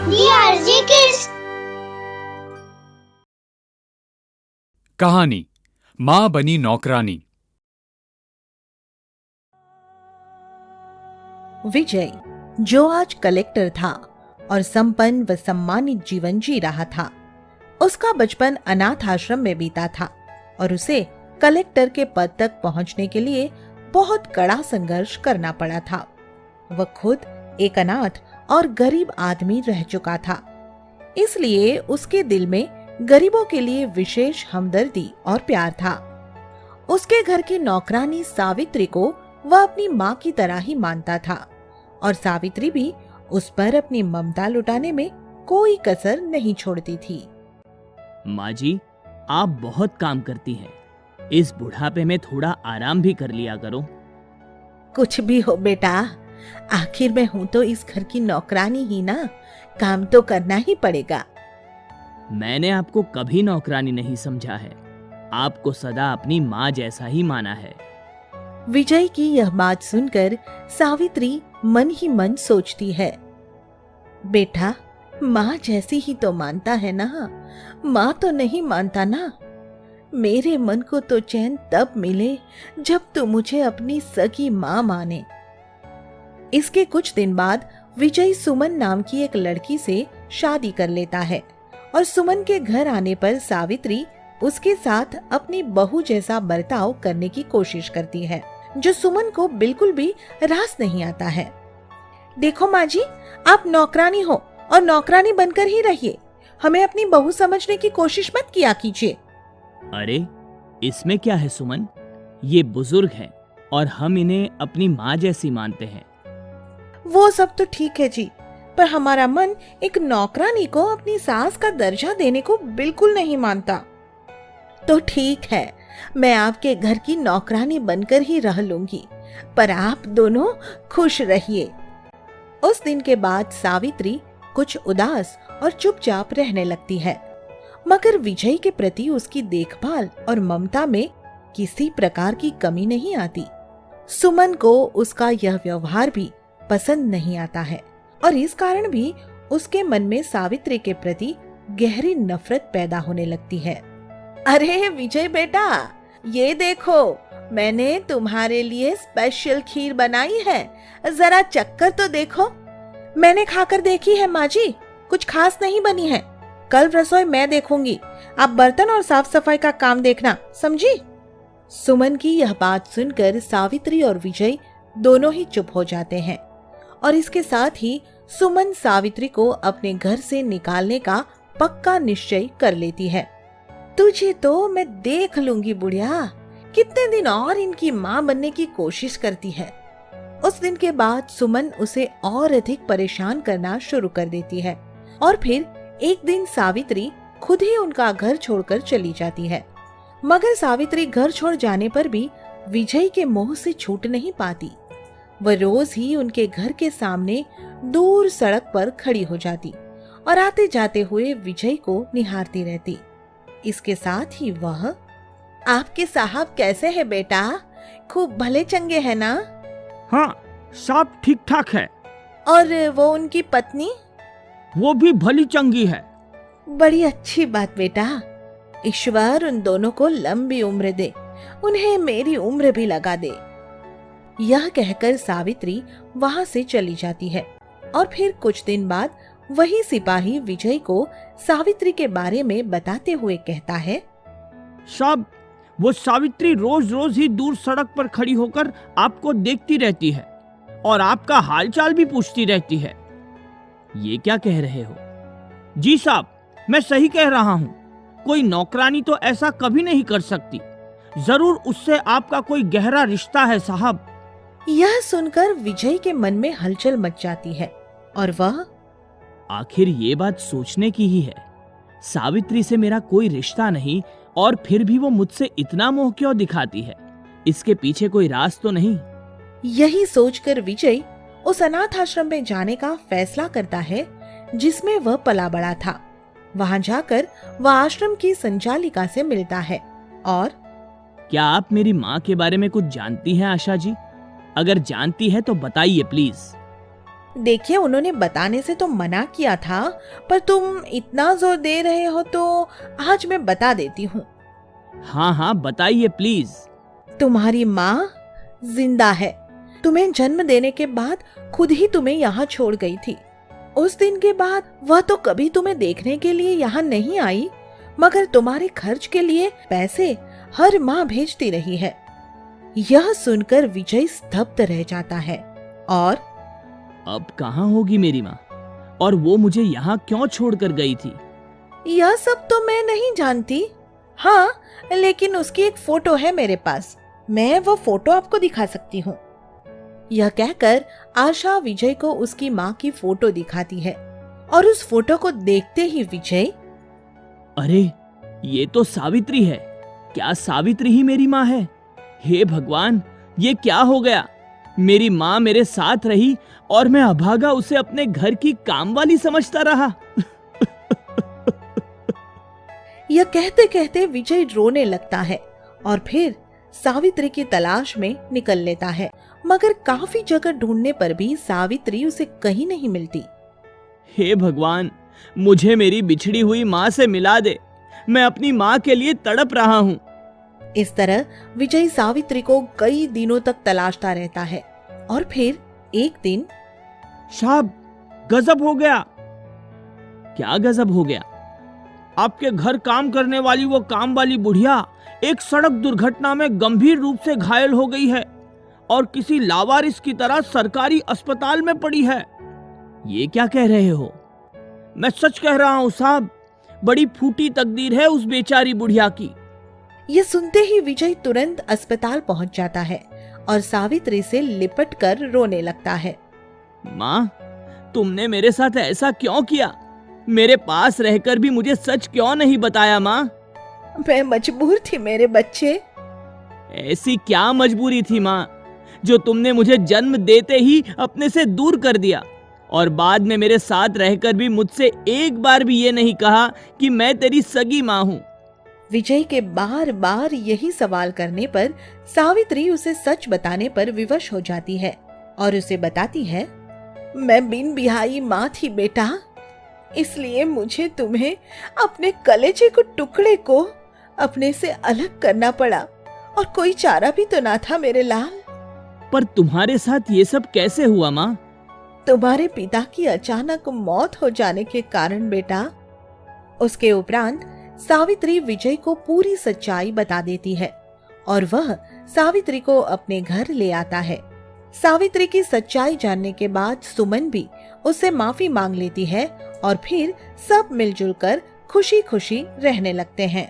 DRG Kids। कहानी माँ बनी नौकरानी। विजय, जो आज कलेक्टर था और संपन्न व सम्मानित जीवन जी रहा था, उसका बचपन अनाथ आश्रम में बीता था और उसे कलेक्टर के पद तक पहुंचने के लिए बहुत कड़ा संघर्ष करना पड़ा था। वह खुद एक अनाथ और गरीब आदमी रह चुका था, इसलिए उसके दिल में गरीबों के लिए विशेष हमदर्दी और प्यार था। उसके घर की नौकरानी सावित्री को वह अपनी माँ की तरह ही मानता था और सावित्री भी उस पर अपनी ममता लुटाने में कोई कसर नहीं छोड़ती थी। माँ जी, आप बहुत काम करती हैं। इस बुढ़ापे में थोड़ा आराम भी कर लिया करो। कुछ भी हो बेटा, आखिर मैं हूँ तो इस घर की नौकरानी ही ना, काम तो करना ही पड़ेगा। मैंने आपको कभी नौकरानी नहीं समझा है, आपको सदा अपनी माँ जैसा ही माना है। विजय की यह बात सुनकर सावित्री मन ही मन सोचती है, बेटा माँ जैसी ही तो मानता है ना, माँ तो नहीं मानता ना। मेरे मन को तो चैन तब मिले जब तू मुझे अपनी सगी माँ माने। इसके कुछ दिन बाद विजय सुमन नाम की एक लड़की से शादी कर लेता है और सुमन के घर आने पर सावित्री उसके साथ अपनी बहू जैसा बर्ताव करने की कोशिश करती है, जो सुमन को बिल्कुल भी रास नहीं आता है। देखो माँ जी, आप नौकरानी हो और नौकरानी बनकर ही रहिए, हमें अपनी बहू समझने की कोशिश मत किया कीजिए। अरे इसमें क्या है सुमन, ये बुजुर्ग हैं और हम इन्हें अपनी माँ जैसी मानते हैं। वो सब तो ठीक है जी, पर हमारा मन एक नौकरानी को अपनी सास का दर्जा देने को बिल्कुल नहीं मानता। तो ठीक है, मैं आपके घर की नौकरानी बनकर ही रह लूंगी, पर आप दोनों खुश रहिए। उस दिन के बाद सावित्री कुछ उदास और चुपचाप रहने लगती है, मगर विजय के प्रति उसकी देखभाल और ममता में किसी प्रकार की कमी नहीं आती। सुमन को उसका यह व्यवहार भी पसंद नहीं आता है और इस कारण भी उसके मन में सावित्री के प्रति गहरी नफरत पैदा होने लगती है। अरे विजय बेटा, ये देखो मैंने तुम्हारे लिए स्पेशल खीर बनाई है, जरा चक्कर तो देखो। मैंने खाकर देखी है माँ जी, कुछ खास नहीं बनी है। कल रसोई मैं देखूंगी, आप बर्तन और साफ सफाई का काम देखना, समझी? सुमन की यह बात सुनकर सावित्री और विजय दोनों ही चुप हो जाते हैं और इसके साथ ही सुमन सावित्री को अपने घर से निकालने का पक्का निश्चय कर लेती है। तुझे तो मैं देख लूंगी बुढ़िया, कितने दिन और इनकी माँ बनने की कोशिश करती है। उस दिन के बाद सुमन उसे और अधिक परेशान करना शुरू कर देती है और फिर एक दिन सावित्री खुद ही उनका घर छोड़कर चली जाती है। मगर सावित्री घर छोड़ जाने पर भी विजय के मोह से छूट नहीं पाती। वह रोज ही उनके घर के सामने दूर सड़क पर खड़ी हो जाती और आते जाते हुए विजय को निहारती रहती। इसके साथ ही वह, आपके साहब कैसे है बेटा, खूब भले चंगे है ना? हाँ, सब ठीक ठाक है। और वो उनकी पत्नी? वो भी भली चंगी है। बड़ी अच्छी बात बेटा, ईश्वर उन दोनों को लंबी उम्र दे, उन्हें मेरी उम्र भी लगा दे। यह कहकर सावित्री वहां से चली जाती है और फिर कुछ दिन बाद वही सिपाही विजय को सावित्री के बारे में बताते हुए कहता है, साहब, वो सावित्री रोज रोज ही दूर सड़क पर खड़ी होकर आपको देखती रहती है और आपका हालचाल भी पूछती रहती है। ये क्या कह रहे हो? जी साहब, मैं सही कह रहा हूँ। कोई नौकरानी तो ऐसा कभी नहीं कर सकती। जरूर उससे आपका कोई गहरा रिश्ता है साहब। यह सुनकर विजय के मन में हलचल मच जाती है और वह, आखिर ये बात सोचने की ही है, सावित्री से मेरा कोई रिश्ता नहीं और फिर भी वो मुझसे इतना मोह क्यों दिखाती है? इसके पीछे कोई राज तो नहीं? यही सोचकर विजय उस अनाथ आश्रम में जाने का फैसला करता है जिसमें वह पला बड़ा था। वहां जाकर वह आश्रम की संचालिका से मिलता है और, क्या आप मेरी माँ के बारे में कुछ जानती हैं आशा जी? अगर जानती है तो बताइए प्लीज। देखिए, उन्होंने बताने से तो मना किया था, पर तुम इतना जोर दे रहे हो तो आज मैं बता देती हूँ। हाँ हाँ बताइए प्लीज। तुम्हारी माँ जिंदा है। तुम्हें जन्म देने के बाद खुद ही तुम्हें यहाँ छोड़ गई थी। उस दिन के बाद वह तो कभी तुम्हें देखने के लिए यहाँ नहीं आई, मगर तुम्हारे खर्च के लिए पैसे हर माह भेजती रही है। यह सुनकर विजय स्तब्ध रह जाता है। और अब कहाँ होगी मेरी माँ, और वो मुझे यहाँ क्यों छोड़कर गई थी? यह सब तो मैं नहीं जानती। हाँ, लेकिन उसकी एक फोटो है मेरे पास। मैं वो फोटो आपको दिखा सकती हूँ। यह कहकर आशा विजय को उसकी माँ की फोटो दिखाती है, और उस फोटो को देखते ही विजय, अरे ये तो सावित्री है। क्या सावित्री ही मेरी माँ है? हे भगवान, ये क्या हो गया? मेरी माँ मेरे साथ रही और मैं अभागा उसे अपने घर की काम वाली समझता रहा। यह कहते कहते विजय रोने लगता है और फिर सावित्री की तलाश में निकल लेता है, मगर काफी जगह ढूंढने पर भी सावित्री उसे कहीं नहीं मिलती। हे भगवान, मुझे मेरी बिछड़ी हुई माँ से मिला दे। मैं अपनी माँ के लिए तड़प रहा हूँ। इस तरह विजय सावित्री को कई दिनों तक तलाशता रहता है, और फिर एक दिन, साहब, गजब हो गया। क्या गजब हो गया? आपके घर काम करने वाली वो काम वाली बुढ़िया एक सड़क दुर्घटना में गंभीर रूप से घायल हो गई है और किसी लावारिस की तरह सरकारी अस्पताल में पड़ी है। ये क्या कह रहे हो? मैं सच कह रहा हूँ साहब, बड़ी फूटी तकदीर है उस बेचारी बुढ़िया की। ये सुनते ही विजय तुरंत अस्पताल पहुंच जाता है और सावित्री से लिपट कर रोने लगता है। माँ, तुमने मेरे साथ ऐसा क्यों किया? मेरे पास रहकर भी मुझे सच क्यों नहीं बताया माँ? मैं मजबूर थी मेरे बच्चे। ऐसी क्या मजबूरी थी माँ, जो तुमने मुझे जन्म देते ही अपने से दूर कर दिया, और बाद में मेरे साथ रहकर भी मुझसे एक बार भी ये नहीं कहा कि मैं तेरी सगी माँ हूँ। विजय के बार बार यही सवाल करने पर सावित्री उसे सच बताने पर विवश हो जाती है और उसे बताती है, मैं बिन बिहाई माँ थी बेटा, इसलिए मुझे तुम्हें अपने कलेजे को टुकड़े को अपने से अलग करना पड़ा, और कोई चारा भी तो ना था मेरे लाल। पर तुम्हारे साथ ये सब कैसे हुआ माँ? तुम्हारे पिता की अचानक मौत हो जाने के कारण बेटा। उसके उपरांत सावित्री विजय को पूरी सच्चाई बता देती है और वह सावित्री को अपने घर ले आता है। सावित्री की सच्चाई जानने के बाद सुमन भी उससे माफी मांग लेती है और फिर सब मिलजुल कर खुशी खुशी रहने लगते हैं।